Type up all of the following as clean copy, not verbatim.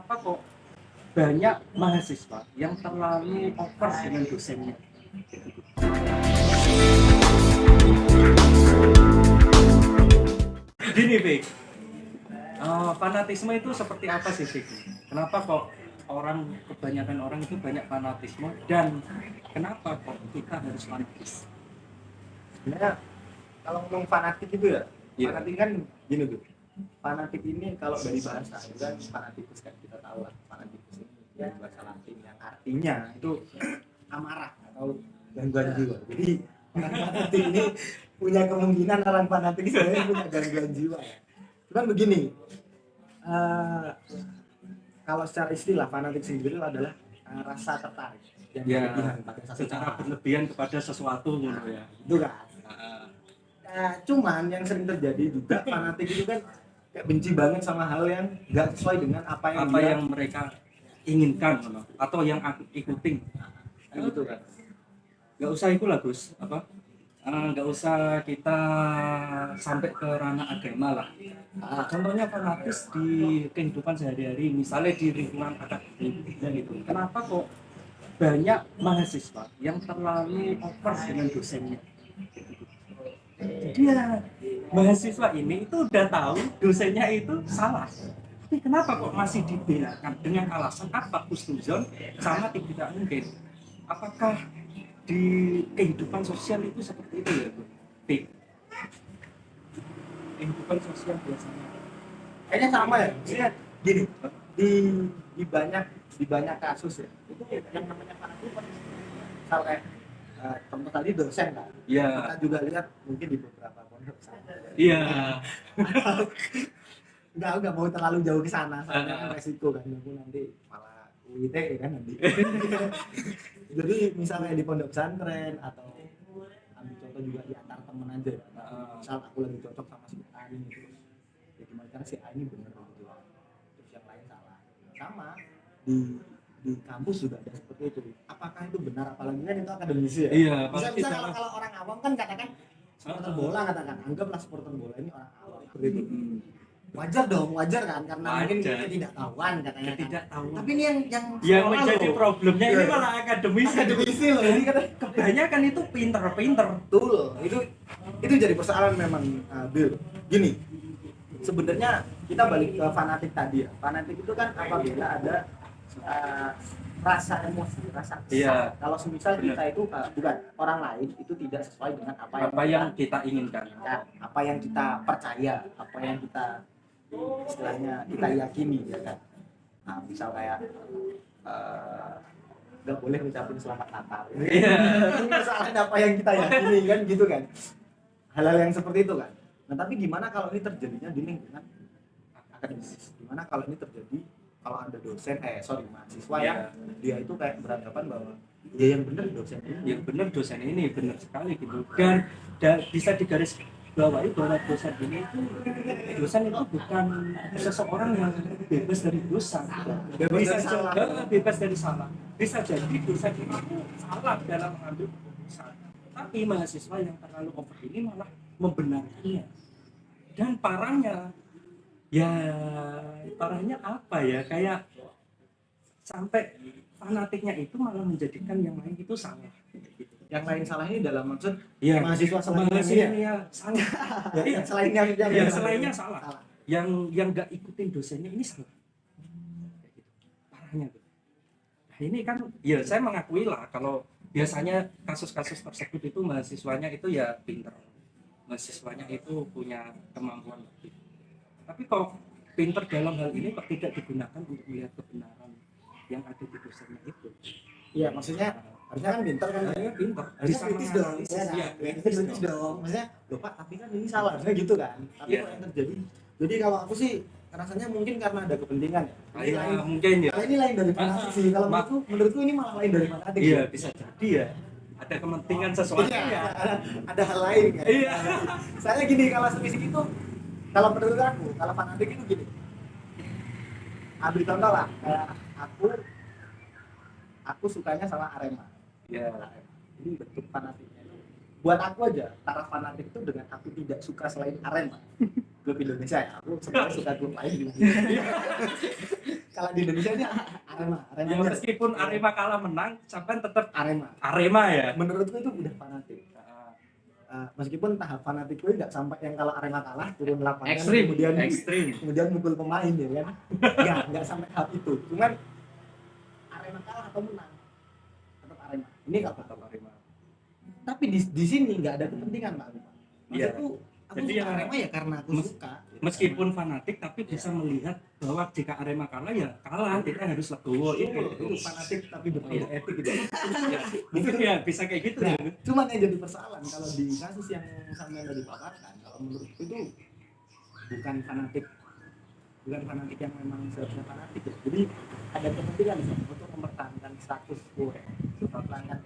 kenapa kok banyak mahasiswa yang terlalu over dengan dosennya? Gini, Fik. Fanatisme itu seperti apa sih, Fik? Kenapa kok kebanyakan orang itu banyak fanatisme, dan kenapa kok kita harus fanatis? Sebenarnya kalau ngomong fanatik itu ya, Iya. fanatik kan gini tuh. Fanatik ini kalau dari bahasa itu kan fanatikus kan kita tahu lah, fanatikus ini dari bahasa Latin yang artinya itu amarah atau gangguan jiwa. Jadi orang fanatik ini punya kemungkinan orang fanatik sebenarnya punya gangguan jiwa ya. Cuman begini, kalau secara istilah fanatik sendiri adalah rasa tertarik yang berlebihan pada secara berlebihan kepada sesuatu gitu ya. itu kan. Cuman yang sering terjadi juga fanatik itu kan kayak benci banget sama hal yang nggak sesuai dengan apa yang mereka inginkan atau yang aku ikutin gitu kan. Nggak usah itu lah, Gus, nggak usah kita sampai ke ranah agama lah. Contohnya fanatis di kehidupan sehari-hari, misalnya di lingkungan akademik gitu. Kenapa kok banyak mahasiswa yang terlalu over dengan dosennya? Jadi ya, mahasiswa ini itu udah tahu dosennya itu salah, tapi kenapa kok masih dibelakan dengan alasan apa husnuzon sama tidak mungkin? Apakah di kehidupan sosial itu seperti itu ya, Bu? Kehidupan sosial biasanya Kayaknya sama ya. Maksudnya gini, di banyak kasus ya, itu yang namanya fanatik misal kayak contoh tadi dosen kan. Iya. Kita juga lihat mungkin di beberapa pondok pesantren. Iya. Nggak mau terlalu jauh ke sana, soalnya kan resiko kan, aku nanti malah UIT kan nanti. Jadi misalnya di pondok pesantren atau ambil contoh juga di antar temen aja, misal aku lagi cocok sama si A ini terus ya gimana karena si A ini bener gitu, terus yang lain salah. Sama di kampus juga ada seperti itu. Apakah itu benar? Apalagi kan itu akademisi ya. Iya. Bisa kalau orang awam kan katakan supporter bola, katakan anggaplah supporter bola ini orang awam seperti itu. Wajar kan, karena mungkin ketidaktahuan katanya. Ketidaktahuan. Tapi ini yang menjadi problemnya ini malah akademisi loh. Ini kan kebanyakan itu pinter. Betul. Itu jadi persoalan memang, Bill. Gini. Sebenarnya kita balik ke fanatik tadi ya. Fanatik itu kan apabila ada rasa emosi, rasa kesal. Iya. Kalau semisal kita itu bukan orang lain itu tidak sesuai dengan apa yang kita inginkan, apa yang kita percaya, apa yang kita istilahnya kita yakini ya kan. Nah, misal kayak nggak boleh ngucapin selamat Natal. Iya. Kesalahan apa yang kita yakini kan gitu kan. Hal-hal yang seperti itu kan. Nah, tapi gimana kalau ini terjadinya di lingkungan akademis? Gimana kalau ini terjadi kalau ada dosen mahasiswa yang dia itu kayak beranggapan bahwa ya yang benar dosen ini benar sekali gitu, dan bisa digaris bawahi bahwa dosen itu bukan seseorang yang bebas dari dosa, bebas dari salah. Bisa jadi dosen itu salah dalam mengambil keputusan, tapi mahasiswa yang terlalu over ini malah membenarkannya. Dan parahnya apa ya, kayak sampai fanatiknya itu malah menjadikan yang lain itu salah gitu. Yang lain salah ini dalam maksud mahasiswa salah. Yang selainnya salah. Yang nggak ikutin dosennya ini salah. Gitu. Parahnya tuh. Nah, ini kan ya saya mengakui lah kalau biasanya kasus-kasus tersebut itu mahasiswanya itu ya pinter. Mahasiswanya itu punya kemampuan lebih. Tapi kok pinter dalam hal ini kok tidak digunakan untuk melihat kebenaran yang ada di dosennya itu? Iya, maksudnya harusnya kan pinter kan? Harusnya pinter. Harusnya kritis dong. Kritis dong. Maksudnya, loh Pak, tapi kan ini salah, harusnya gitu kan? Tapi kok yang terjadi? Jadi kalau aku sih rasanya mungkin karena ada kepentingan. Mungkin ya. Kalau ini lain dari fanatik sih. Kalau menurutku ini malah lain dari fanatik. Iya, bisa jadi ya. Ada kepentingan sesuatu ya. Ada hal lain kan? Iya. Saya gini, kalau semisal itu, kalau menurut aku, kalau fanatik itu gini. Ambil contoh lah, kayak aku sukanya sama Arema. Iya. Ini bentuk fanatiknya. Buat aku aja, taraf fanatik itu dengan aku tidak suka selain Arema. Klub Indonesia ya, aku sebenarnya suka klub lain juga. kalau di Indonesia ini Arema Ya, meskipun Arema kalah menang, sampai tetap Arema. Arema ya. Menurutku itu udah fanatik. Meskipun tahap fanatik gue nggak sampai yang kalau Arema kalah turun lapangan Ekstrim, kemudian kemudian mukul pemain ya kan. nggak sampai tahap itu. Cuman Arema kalah atau menang tetap Arema. Ini nggak Tetap apa-apa. Arema. Tapi di sini nggak ada kepentingan Pak. Iya. Maksudku aku Jadi suka ya, Arema ya karena aku suka. Meskipun fanatik tapi bisa melihat bahwa jika Arema kalah ya kalah, kita harus legowo itu fanatik tapi berbeda etik gitu. Ya, mungkin ya bisa kayak gitu Nah, ya. cuman yang jadi persoalan kalau di kasus yang sampai tadi paparkan, kalau menurutku itu bukan fanatik yang memang seharusnya fanatik ya. Jadi ada kepentingan di sana untuk mempertahankan status quo ya. Mempertahankan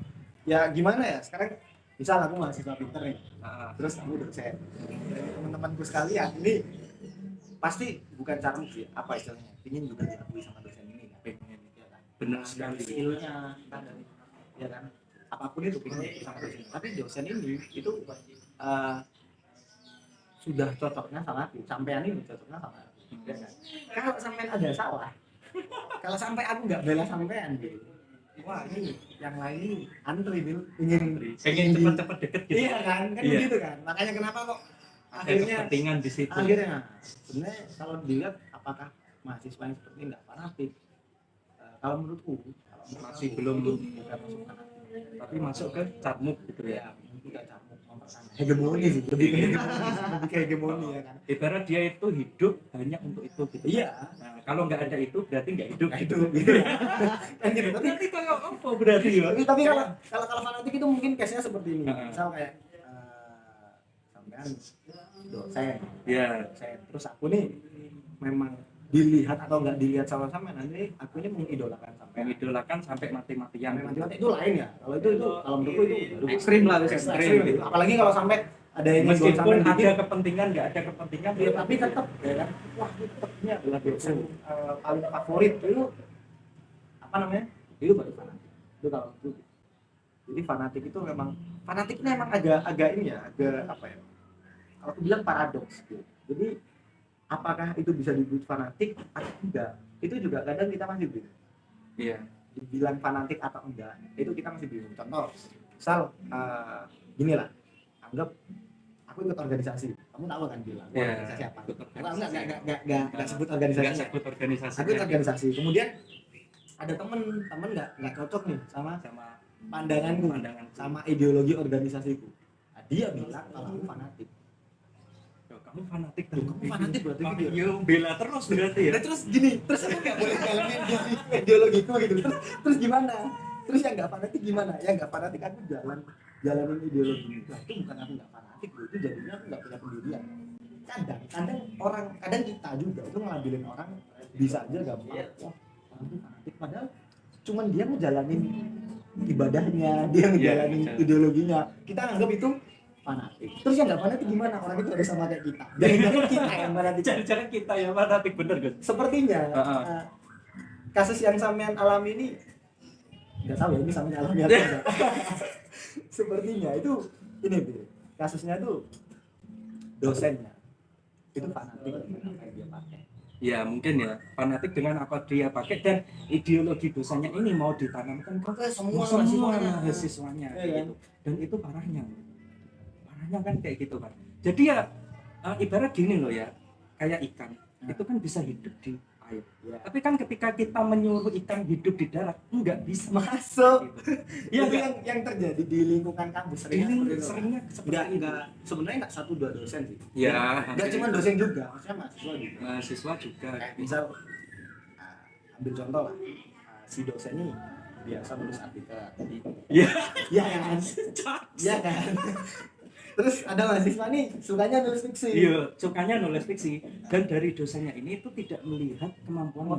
ya gimana ya sekarang misal aku mahasiswa pinter nih, terus kamu dosen, teman-temanku sekalian ini pasti bukan caranya sih apa istilahnya, ingin juga diakui sama dosen ini kan, pengen ya kan, Benar dari sekali. skillnya kan, ya kan, apapun itu pengen diakui sama dosen. Tapi dosen ini itu sudah cocoknya sama aku, sampean ini cocoknya sama aku, ya kan. Kalau sampean ada salah, kalau sampai aku nggak bela sampean gitu, wah ini yang lain ini antri bil ingin Pengen cepet-cepet deket gitu. iya kan Iya. begitu kan, makanya kenapa kok Ada akhirnya kepentingan di situ. sebenarnya kalau dilihat apakah mahasiswa yang seperti ini nggak fanatik, kalau menurutku Masih aku, belum. itu bukan masuk fanatik, Tapi masuk ke carmuk gitu ya. ya mungkin nggak camuk mempertahankan hegemoni sih, lebih ke hegemoni ya kan. Ibarat dia itu hidup hanya untuk itu gitu. Iya, Nah, kalau nggak ada itu berarti nggak hidup. nggak hidup gitu ya. Kan gitu. Berarti kalau apa berarti ya? Tapi kalau fanatik itu mungkin case-nya seperti ini. Misal kayak sampean dosen, Ya. terus aku nih memang dilihat atau nggak dilihat sama nanti aku ini mengidolakan sampean. Mengidolakan sampai mati-matian. Sampai mati-mati itu lain ya. Kalau itu kalau menurutku itu baru Ekstrim lah, ekstrim gitu. Apalagi kalau sampai ada yang Meskipun sampai ada kepentingan, nggak ada kepentingan, ya, tapi tetap ya kan. Wah, ini tetapnya adalah dosen paling favorit itu apa namanya? Itu baru fanatik. Itu kalau itu. Jadi fanatik itu memang fanatiknya emang agak ini ya, agak apa ya? Kalau aku bilang paradoks gitu. Jadi apakah itu bisa disebut fanatik atau enggak? Itu juga kadang kita masih bingung. Iya. Dibilang fanatik atau enggak, itu kita masih bingung. Contoh, misal gini lah, anggap aku ikut organisasi, kamu tahu kan bilang organisasi apa? Enggak sebut organisasi. Nggak sebut organisasi. Aku ikut organisasi, kemudian ada temen nggak cocok nih sama pandanganku, sama ideologi organisasiku. Nah, dia bilang kalau aku fanatik. Kamu fanatik Kamu fanatik berarti gitu. Iya, bela terus berarti ya. Nah, terus gini, terus aku nggak boleh jalanin ideologiku gitu. Terus gimana? Terus yang nggak fanatik gimana? Yang nggak fanatik aku jalanin ideologi. Nah, itu bukan aku nggak fanatik, bro. Itu jadinya aku nggak punya pendirian. Kadang kita juga itu ngelabelin orang bisa aja gampang. Wah, orang itu fanatik. Padahal cuman dia ngejalanin ibadahnya, dia ngejalanin ideologinya. Kita anggap itu fanatik. Terus yang nggak fanatik gimana? Orang itu harus sama kayak kita. Jangan kita yang fanatik. Jangan kita yang fanatik, bener Gus. Sepertinya kasus yang sampean alami ini nggak tahu ya ini sampean alami atau enggak. Sepertinya itu ini Bil. Kasusnya tuh dosennya itu fanatik dengan apa yang dia pakai. Ya mungkin ya fanatik dengan apa dia pakai dan ideologi dosanya ini mau ditanamkan ke semua mahasiswanya ya, gitu. Dan itu parahnya kan kayak gitu kan. Jadi ya ibarat gini loh ya, kayak ikan itu kan bisa hidup di air. Ya. Tapi kan ketika kita menyuruh ikan hidup di darat nggak bisa Masuk. gitu. Ya, itu yang terjadi di lingkungan kampus seringnya seperti itu. Sebenarnya nggak satu dua dosen sih. Ya, Nggak cuma dosen juga, maksudnya mahasiswa juga. mahasiswa juga. Kayak misal ambil contoh lah, si dosen ini biasa nulis artikel tadi. Iya. Iya kan? Iya kan? Terus ada mahasiswa nih sukanya nulis fiksi. Iya, sukanya nulis fiksi. Dan dari dosennya ini itu tidak melihat kemampuan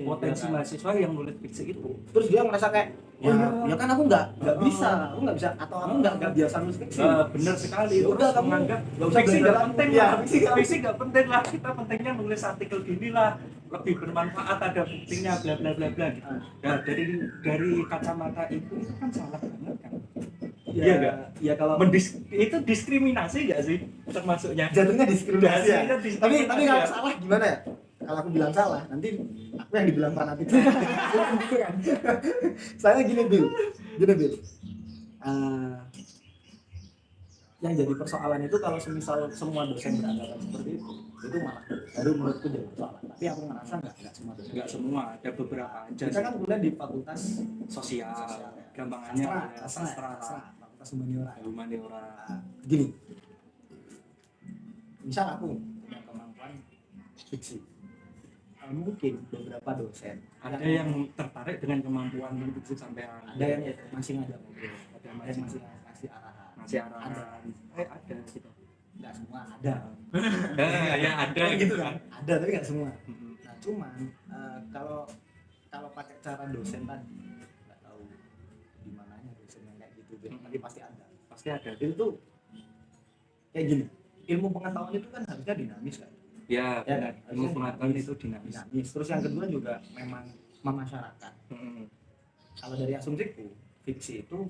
potensi mahasiswa yang nulis fiksi itu. Terus dia merasa kayak ya kan aku nggak bisa atau aku nggak biasa nulis fiksi. Benar sekali. Ya udah, kamu menganggap nggak usah fiksi belajar nggak lagi. penting Ya, lah. fiksi Nggak penting lah. Kita pentingnya nulis artikel gini lah, lebih bermanfaat, ada buktinya, bla bla bla bla gitu. Nah, dari kacamata itu kan salah banget kan. Iya enggak? Ya kalau Itu diskriminasi enggak sih termasuknya? jatuhnya diskriminasi ya. Jatuhnya diskriminasi Tapi kalau ya. salah gimana ya? kalau aku bilang salah nanti aku yang dibilang fanatik gitu kan. Saya gini Bil. Eh, yang jadi persoalan itu kalau semisal semua dosen beranggapan seperti itu malah baru menurutku jadi persoalan. Tapi aku ngerasa nggak semua dosen. Nggak semua, ada beberapa aja. Kita kan kuliah di fakultas sosial, gampangannya sastra, fakultas humaniora. Humaniora. Gini, misal aku punya kemampuan fiksi, mungkin beberapa dosen Ada yang tertarik dengan kemampuan fiksi sampean. ada yang masih ngajak ngobrol, ada yang masih ngasih arahan. Masih arahan. Ada gitu. Nggak semua ada. Ya ada gitu kan? Ada tapi nggak semua. Mm-mm. Nah cuman kalau pakai cara dosen tadi nggak tahu di mananya dosen yang kayak gitu, tapi pasti ada. Pasti ada. Itu tuh kayak gini, ilmu pengetahuan itu kan harusnya dinamis kan. Ya, Ya, benar. Ilmu pengetahuan itu dinamis. Terus yang kedua juga memang memasyarakat. Mm-mm. Kalau dari asumsiku, fiksi itu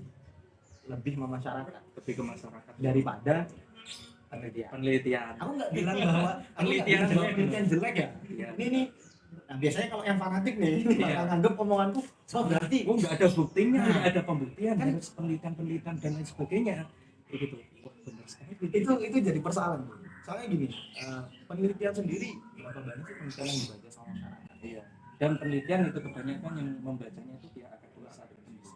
lebih memasyarakat Lebih ke masyarakat daripada penelitian. penelitian. Aku nggak bilang bahwa Penelitian jelek. penelitian jelek ya. Iya. Ini nah biasanya kalau yang fanatik nih Iya. bakal nganggep omonganku oh berarti Oh, nggak ada buktinya, Nah. nggak ada pembuktian, Kan- harus penelitian dan lain sebagainya. Begitu. Wah, benar sekali. itu jadi persoalan. Soalnya gini, penelitian sendiri berapa banyak sih penelitian yang dibaca sama masyarakat? Iya. Dan penelitian itu kebanyakan yang membacanya itu pihak akademis.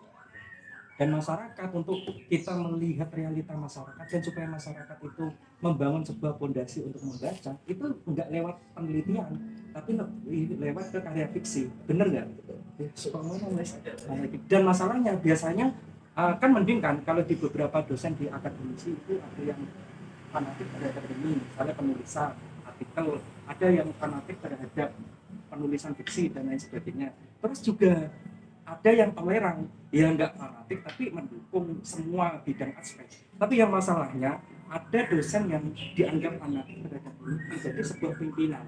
Dan masyarakat, untuk kita melihat realita masyarakat dan supaya masyarakat itu membangun sebuah fondasi untuk membaca, itu nggak lewat penelitian, tapi lebih lewat ke karya fiksi. Bener nggak? Ya, suka ngomong, Mas. Dan masalahnya biasanya kan mending kan kalau di beberapa dosen di akademisi itu ada yang fanatik terhadap ini, misalnya penulisan artikel, ada yang fanatik terhadap penulisan fiksi dan lain sebagainya. Terus juga ada yang toleran, ya nggak fanatik tapi mendukung semua bidang aspek. Tapi yang masalahnya ada dosen yang dianggap fanatik terhadap ini menjadi sebuah pimpinan,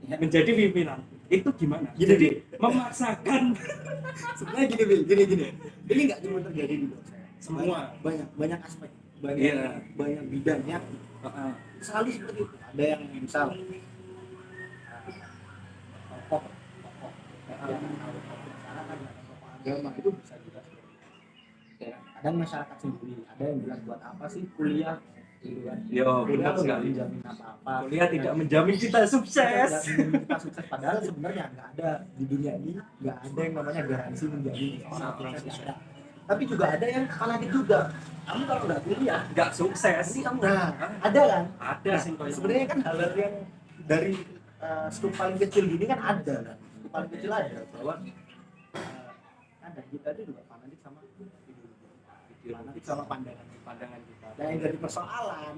menjadi pimpinan. Itu gimana? Gini, Jadi memaksakan Sebenarnya gini Bil, gini. Ini nggak cuma terjadi di dosen. Semua. banyak aspek, Iya. banyak bidangnya selalu seperti itu. Ada yang misal tokoh yang tahu masyarakat, tokoh agama itu bisa juga seperti itu. Ya, ada masyarakat sendiri, ada yang bilang buat apa sih kuliah gitu kan. Yo, Kuliah benar tuh nggak sekali. menjamin apa-apa. Kuliah tidak menjamin kita sukses. Kita sukses, padahal sebenarnya nggak ada di dunia ini, nggak ada yang namanya garansi menjamin orang sukses, nggak ada. Tapi juga ada yang fanatik juga. Kamu kalau nggak kuliah Nggak sukses. pasti kamu ada kan. Ada sih. Sebenarnya kan hal-hal yang dari skup paling kecil gini kan ada kan. Skup paling kecil ada bahwa ada kita itu juga fanatik sama fanatik sama pandangan kita. Dan yang jadi persoalan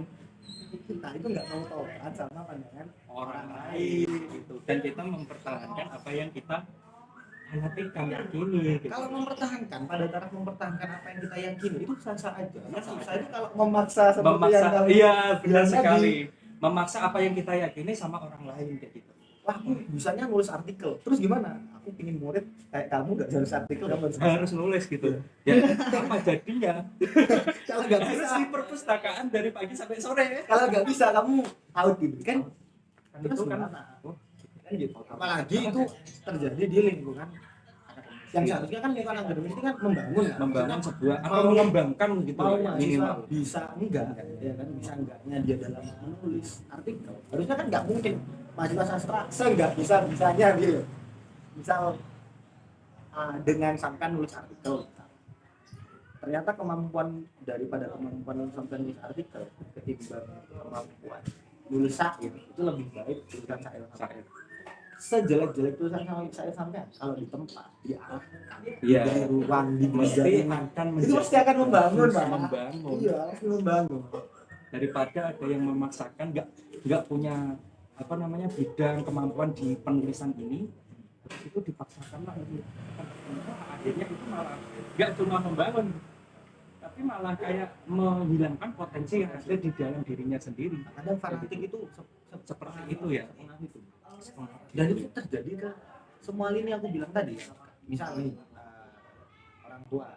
kita itu nggak mau toleran sama pandangan orang lain gitu, dan kita mempertahankan apa yang kita fanatikan yakini gitu. Kalau mempertahankan pada taraf mempertahankan apa yang kita yakini itu sah-sah aja. Yang susah itu kalau memaksa seperti yang Memaksa, kamu iya benar bilang sekali. tadi. Memaksa apa yang kita yakini sama orang lain kayak gitu. Wah, aku bisanya nulis artikel. Terus gimana? Aku pingin murid kayak kamu nggak harus artikel, kamu Harus nulis gitu. Ya apa jadinya? kalau nggak Harus bisa, di perpustakaan dari pagi sampai sore. kalau nggak bisa kamu out gitu kan? Kan Terus itu kan gimana? Kan gitu. Apalagi itu terjadi di lingkungan akademis. Yang seharusnya kan lingkungan akademis ini kan membangun, kan? membangun sebuah atau Mau- mengembangkan gitu Mau ya, mahasiswa minimal. bisa enggak, ya kan bisa enggaknya dia dalam menulis artikel. Harusnya kan nggak mungkin mahasiswa sastra seenggak bisanya gitu. Misal dengan sampai nulis artikel, ternyata kemampuan daripada kemampuan sampai nulis artikel ketimbang kemampuan nulis syair itu lebih baik tulisan syair. Sejelek-jelek tulisan syair sampai kalau di tempat diarahkan, Iya. di ruang, di Mesti jaringan, akan itu pasti akan membangun, Pak. Pak. Membangun. Iya, pasti membangun. Daripada ada yang memaksakan nggak punya apa namanya bidang kemampuan di penulisan ini, terus itu dipaksakan lah ini. Akhirnya itu malah nggak cuma membangun, tapi malah kayak menghilangkan potensi yang ada di dalam dirinya sendiri. Kadang fanatik itu Seperti itu ya. sepengaruh itu. Dan itu terjadi ke semua lini aku bilang tadi. Misal nih orang tua,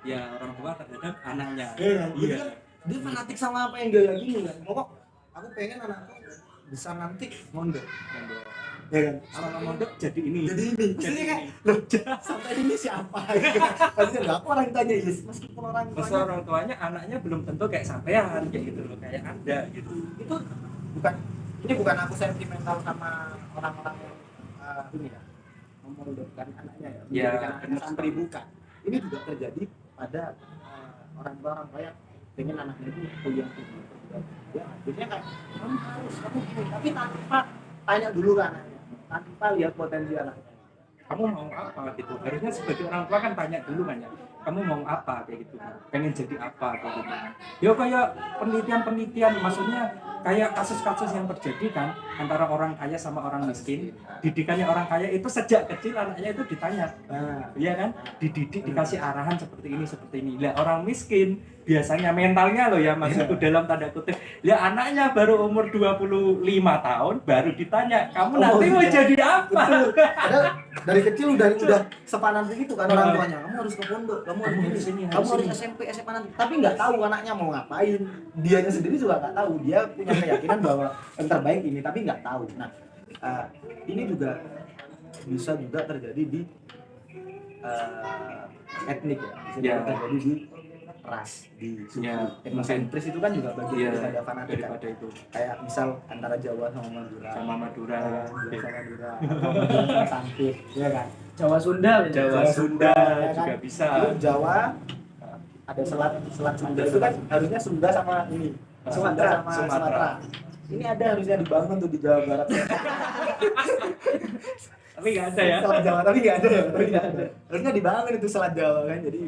Ya orang tua terhadap anaknya. iya, Iya. dia fanatik sama apa yang dia yakini kan. Pokok aku pengen anakku besar nanti mondok. ya kan? Setelah mondok jadi ini. Jadi ini, maksudnya kan, loh, sampai ini siapa? Gitu kan? Maksudnya nggak, aku orang tanya, yes, meskipun orang Masa tuanya orang tuanya anaknya belum tentu kayak sampean kayak gitu loh, kayak Anda gitu. itu bukan, ini bukan aku sentimental sama orang-orang yang ini ya, memondokkan anaknya ya, menjadikan anaknya santri, bukan. Ini juga terjadi pada orang tua yang pengen anaknya itu kuliah tinggi, ya akhirnya kayak kamu gini, tapi tanpa tanya dulu ke anaknya, tanpa lihat potensi anaknya. Kamu mau apa gitu, harusnya sebagai orang tua kan tanya dulu kan ya, kamu mau apa kayak gitu, pengen jadi apa kayak gitu. Ya kayak penelitian maksudnya kayak kasus-kasus yang terjadi kan antara orang kaya sama orang miskin. Didikannya orang kaya itu sejak kecil anaknya itu ditanya, iya kan, dididik, dikasih arahan seperti ini. Lah orang miskin biasanya mentalnya loh ya, maksudku dalam tanda kutip, ya anaknya baru umur 25 tahun baru ditanya, kamu nanti mau jadi apa? Betul. Padahal dari kecil udah sepanan begitu kan orang tuanya, kamu harus ke pondok, kamu harus ini, kamu harus SMP SMA nanti, tapi nggak tahu anaknya mau ngapain, dianya sendiri juga nggak tahu, dia punya keyakinan bahwa yang terbaik ini, tapi nggak tahu. Nah, ini juga bisa juga terjadi di etnik ya, bisa juga terjadi di ras, di suku. Etnosentris itu kan juga bagian daripada fanatik kan? Itu Kayak misal antara Jawa sama Madura, Jawa sama Madura, atau Madura sama Sampit, ya kan? Jawa Sunda ya juga kan? bisa. Itu Jawa ada selat Sunda, itu kan harusnya Sunda sama ini Sumatera. Ini ada harusnya dibangun tuh di Jawa Barat. Tapi nggak ada ya. Selat Jawa tapi nggak ada ya. Harusnya dibangun itu selat Jawa kan. Jadi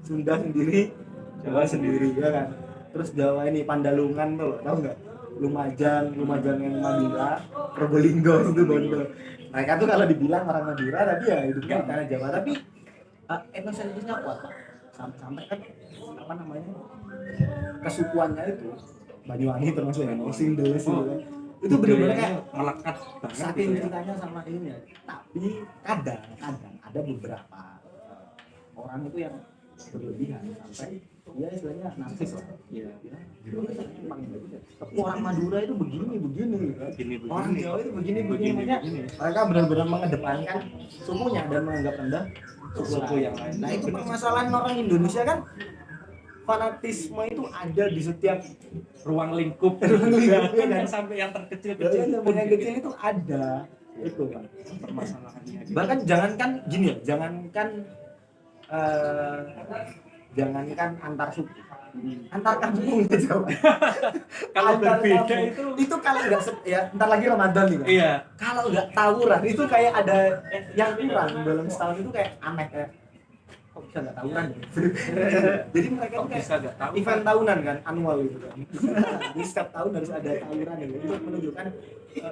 Sunda sendiri, Jawa sendiri ya kan. Terus Jawa ini Pandalungan tuh, tahu nggak? Lumajang yang Madura, Probolinggo itu Bondo. Mereka tuh kalau dibilang orang Madura tapi ya hidupnya di tanah Jawa, tapi etnosentrisnya kuat. Sampai kan apa namanya? Kesukuannya itu Banyuwangi termasuk ya, Osing Deles itu kan. Itu benar-benar kayak melekat banget saking gitu ya. ceritanya sama ini ya. Tapi kadang ada beberapa orang itu yang berlebihan sampai ya istilahnya narsis lah. Iya. Tapi orang Madura itu begini. Orang Jawa itu begini. Maksudnya begini. mereka benar-benar mengedepankan sukunya dan menganggap rendah suku yang lain. Nah itu permasalahan orang Indonesia kan, fanatisme itu ada di setiap ruang lingkup kan? Sampai yang terkecil yang kecil itu ada itu kan permasalahannya gitu. Bahkan jangankan gini ya, jangankan antar suku, antar kampung aja Pak. Kalau Antar berbeda kampung. Itu kalau nggak ya ntar lagi Ramadan nih Pak. Iya. Kalau nggak tawuran itu kayak ada yang kurang dalam setahun, itu kayak aneh, kayak kok bisa nggak tawuran ya? Jadi mereka Kok itu kayak bisa nggak tahu event tahunan kan, annual gitu kan. Jadi setiap tahun harus ada tawuran gitu untuk menunjukkan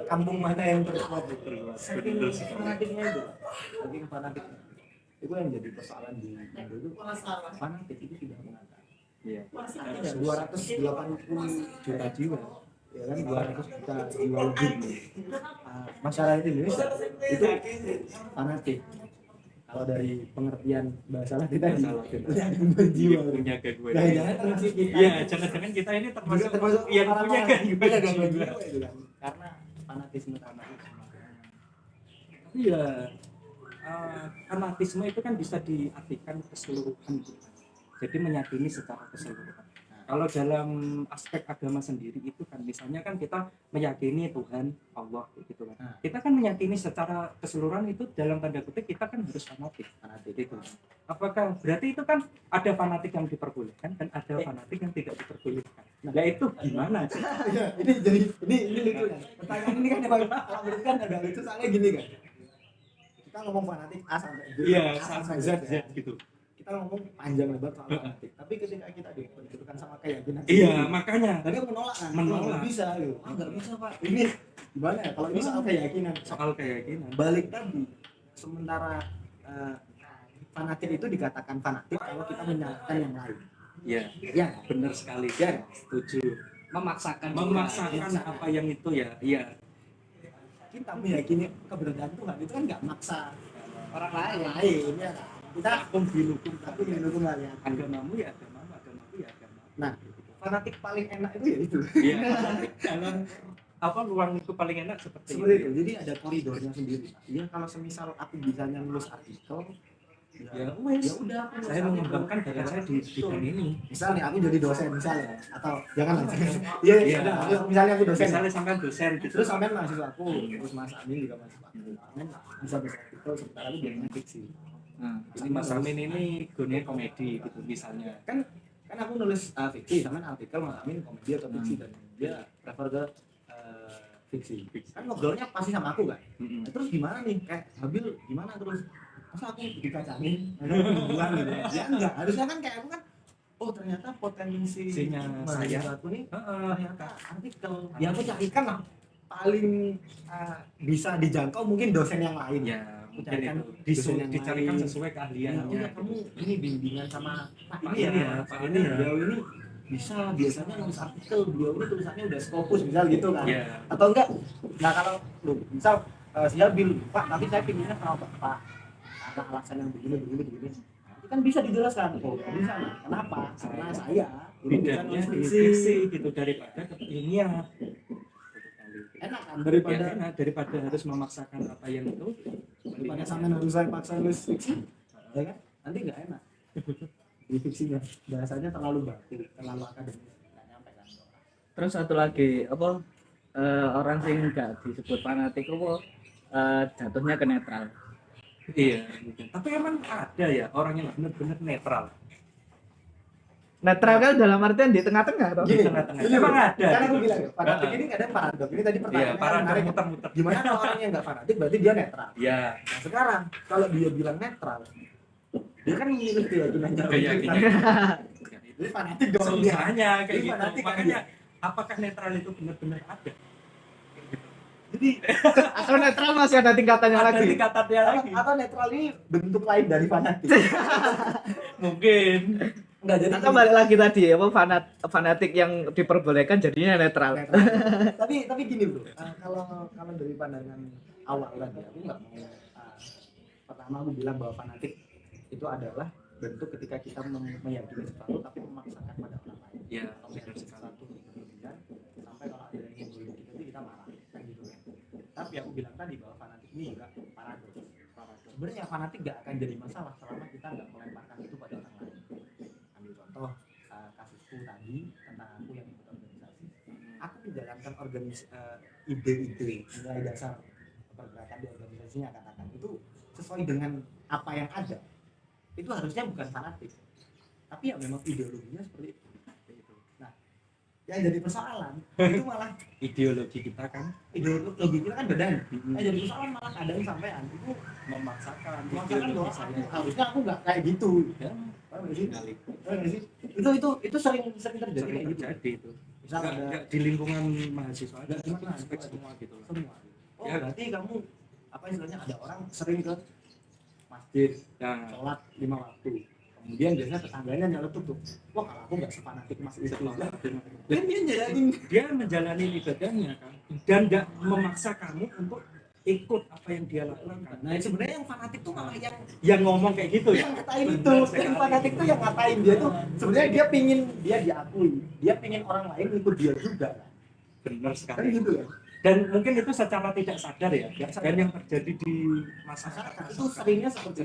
kampung mana yang terkuat gitu. Saking fanatiknya itu, saking fanatiknya. Itu yang jadi persoalan di Indo itu, fanatik itu tidak mengatur. Iya. Ada 280 juta jiwa, ya kan, 200 juta jiwa lebih. Masyarakat Indonesia itu fanatik. Kalau dari pengertian bahasa Latin tadi, punya gangguan jiwa. Punya gangguan. Jangan termasuk kita. Iya, jangan-jangan kita ini termasuk yang punya gangguan jiwa. Itu kan. Karena fanatisme sama itu. Tapi ya fanatisme itu kan bisa diartikan keseluruhan gitu. Jadi meyakini secara keseluruhan. Kalau dalam aspek agama sendiri itu kan misalnya kan kita meyakini Tuhan Allah gitu kan. Kita kan meyakini secara keseluruhan itu dalam tanda kutip kita kan harus fanatik itu. Apakah berarti itu kan ada fanatik yang diperbolehkan dan ada fanatik yang tidak diperbolehkan. Nah, itu gimana sih? ini jadi ini lucu kan. Pertanyaan ini kan emang menurut kan agak lucu, soalnya gini kan. Kita ngomong fanatik A sampai Z. Iya, A sampai Z gitu. Kita ngomong panjang lebar soal fanatik, tapi ketika kita dibenturkan sama keyakinan, iya makanya tadi menolak kan, nggak bisa gitu, nggak bisa Pak, ini gimana ya, kalau ini soal keyakinan balik tadi, sementara fanatik itu dikatakan fanatik kalau kita menyalahkan yang lain. Iya, ya benar sekali ya, setuju. Memaksakan apa yang itu ya, iya. Kita meyakini keberadaan Tuhan itu kan nggak maksa orang lain ya kan? Kita tapi mendukung kalian. Agamamu ya agamamu ya agamamu. Nah, fanatik paling enak itu ya itu. Iya, dalam apa ruang itu paling enak seperti itu. Jadi ada koridornya sendiri. Ya kalau semisal aku bisanya nulis artikel, ya wes, ya udah aku saya mengembangkan bakat saya di bidang ini. Misal nih aku jadi dosen misalnya, atau janganlah. Iya, Iya. misalnya aku dosen. Misalnya sampai dosen gitu. Terus sampean mahasiswa aku, terus Mas Amin juga mahasiswa aku. Sampean bisa nulis artikel sebentar aku biasanya fiksi. Nah, ini Mas Amin ini gunanya komedi gitu misalnya. Kan aku nulis fiksi, sampean artikel, Mas Amin komedi atau fiksi dan dia prefer ke fiksi. Kan ngobrolnya pasti sama aku kan. Nah, terus gimana nih? Kayak Habil gimana terus? Masa aku dikacangin? Buang gitu. Ya enggak, harusnya kan kayak aku kan oh ternyata potensinya saya aku nih ternyata artikel. Ya aku carikan lah paling bisa dijangkau mungkin dosen yang lain. Ya, carikan dicarikan sesuai keahliannya. Ya, kamu ini bimbingan sama Pak Pak ini ya, Pak ini ya. Beliau ini bisa biasanya nulis artikel, beliau ini tulisannya udah Scopus misal gitu kan. Ya. Atau enggak? Nah kalau lu misal saya bilang Pak, tapi saya pinginnya sama Bapak ada alasan yang begini. Nanti kan bisa dijelaskan. Oh, bisa nah. Kenapa? Karena saya bidangnya di fiksi gitu daripada ke ilmiah. Enak kan daripada harus memaksakan apa yang itu daripada sampean harus saya paksa nulis fiksi ya kan nanti nggak enak di fiksinya bahasanya terlalu baku terlalu akademis nggak nyampe kan. Terus satu lagi apa orang sing nggak disebut fanatik apa jatuhnya ke netral. Iya mungkin. Tapi emang ada ya orang yang benar-benar netral. Netral kan dalam artian di tengah-tengah toh. Di tengah-tengah. Emang ada. Kan aku bilang ya, fanatik ini ada paradok. Ini tadi pertanyaan. Iya, paradok muter-muter. Gimana kalau orang yang nggak fanatik berarti dia netral? Iya. Nah sekarang kalau dia bilang netral, dia kan memilih keyakinannya. Jadi fanatik dong. Susahnya kayak Jadi gitu. fanatik kan Makanya apakah netral itu benar-benar ada? Jadi Atau netral masih ada tingkatannya Ada lagi. tingkatannya lagi. atau netral ini bentuk lain dari fanatik. Mungkin. Enggak jadi. Atau balik lagi tadi apa fanatik yang diperbolehkan jadinya netral. Tapi gini bro, kalau dari pandangan awal tadi aku nggak mau pertama aku bilang bahwa fanatik itu adalah bentuk ketika kita meyakini sesuatu tapi memaksakan pada orang lain. Ya, Meyakini sesuatu kemudian sampai kalau ada yang menggolong kita itu kita marah kan gitu kan. Tapi aku bilang tadi bahwa fanatik ini juga paradoks. Sebenarnya fanatik nggak akan jadi masalah selama kita nggak melemparkan itu pada orang lain. Ambil contoh kasusku tadi tentang aku yang ikut organisasi. Aku menjalankan ide-ide nilai dasar pergerakan di organisasinya katakan itu sesuai dengan apa yang ada. Itu harusnya bukan fanatik, tapi ya memang ideologinya seperti itu. Nah, yang jadi persoalan itu malah ideologi kita kan. ideologi kita kan beda nih. Yang jadi persoalan malah kadang sampean itu Memaksakan bahwa harusnya aku nggak kayak gitu. Ya, Paham nggak sih? Paham nggak sih? Itu sering terjadi sering kayak gitu. terjadi itu. Misal ada Nggak di lingkungan mahasiswa aja, Nggak cuma tapi mahasiswa aspek aja. semua gitu lah. semua. Oh, Ya. berarti kamu apa istilahnya ada orang sering ke masjid Nah, sholat 5 waktu. Kemudian biasanya tetangganya nyeletuk tuh. Wah kalau aku nggak sefanatik mas itu. Dan dia jalanin. dia menjalani ibadahnya kan dan nggak memaksa kamu untuk ikut apa yang dia lakukan. Nah sebenarnya yang fanatik tuh malah Yang ngomong kayak gitu ya. yang ngatain Benar itu. sekali. Yang fanatik tuh yang ngatain dia tuh. Sebenarnya dia pingin dia diakui. Dia pingin orang lain ikut dia juga. Benar Kan sekali. gitu ya. Dan mungkin itu secara tidak sadar ya. Tidak sadar. Dan yang terjadi di masyarakat Itu seringnya seperti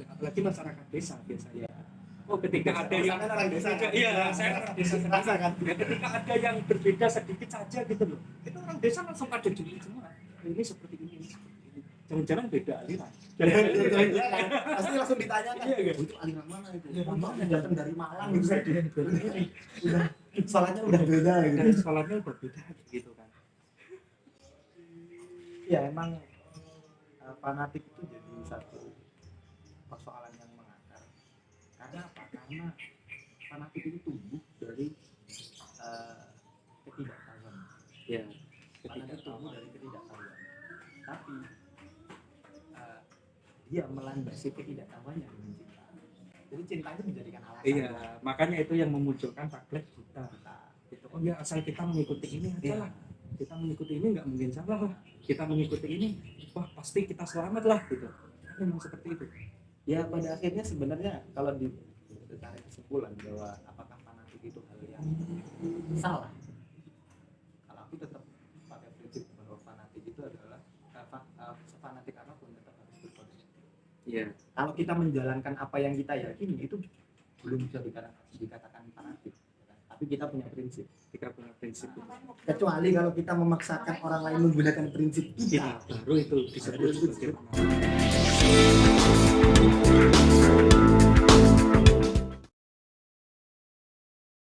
apalagi masyarakat desa biasanya. ya. Oh, ketika ada yang Sampai orang desa. iya, saya orang desa Rasa kan. ya, ketika ada yang berbeda sedikit saja gitu loh. Itu orang desa langsung pada dulu semua. Ini seperti ini. Jangan-jangan beda aliran. Iya kan? Pasti langsung ditanyakan. Iya, kan? Itu aliran mana itu? Iya, Mana mana? datang dari Malang gitu kan. Udah soalnya udah beda gitu. Dan sekolahnya berbeda gitu kan. Ya emang fanatik itu jadi satu persoalan yang mengakar. Karena apa? Karena fanatik itu tumbuh dari ketidaktahuan. Ya, Fanatik tumbuh dari ketidaktahuan. Tapi dia melandasi ketidaktahuannya dengan cinta. Jadi cinta itu menjadikan alasan. iya, makanya itu yang memunculkan taklid kita. Gitu. Oh ya, asal kita mengikuti ini aja Iya. lah. Kita mengikuti ini nggak mungkin salah lah. Kita mengikuti ini, wah pasti kita selamat lah gitu. Memang seperti itu. Ya pada akhirnya sebenarnya kalau ditarik kesimpulan bahwa apakah fanatik itu hal yang salah, kalau aku tetap pakai sefanatik apapun tetap harus berpolitik. Iya. Kalau kita menjalankan apa yang kita yakini itu belum bisa dikatakan fanatik, tapi kita punya prinsip. Kita punya prinsip Kecuali kalau kita memaksakan orang lain menggunakan prinsip kita, baru itu disebut Baru itu sebagai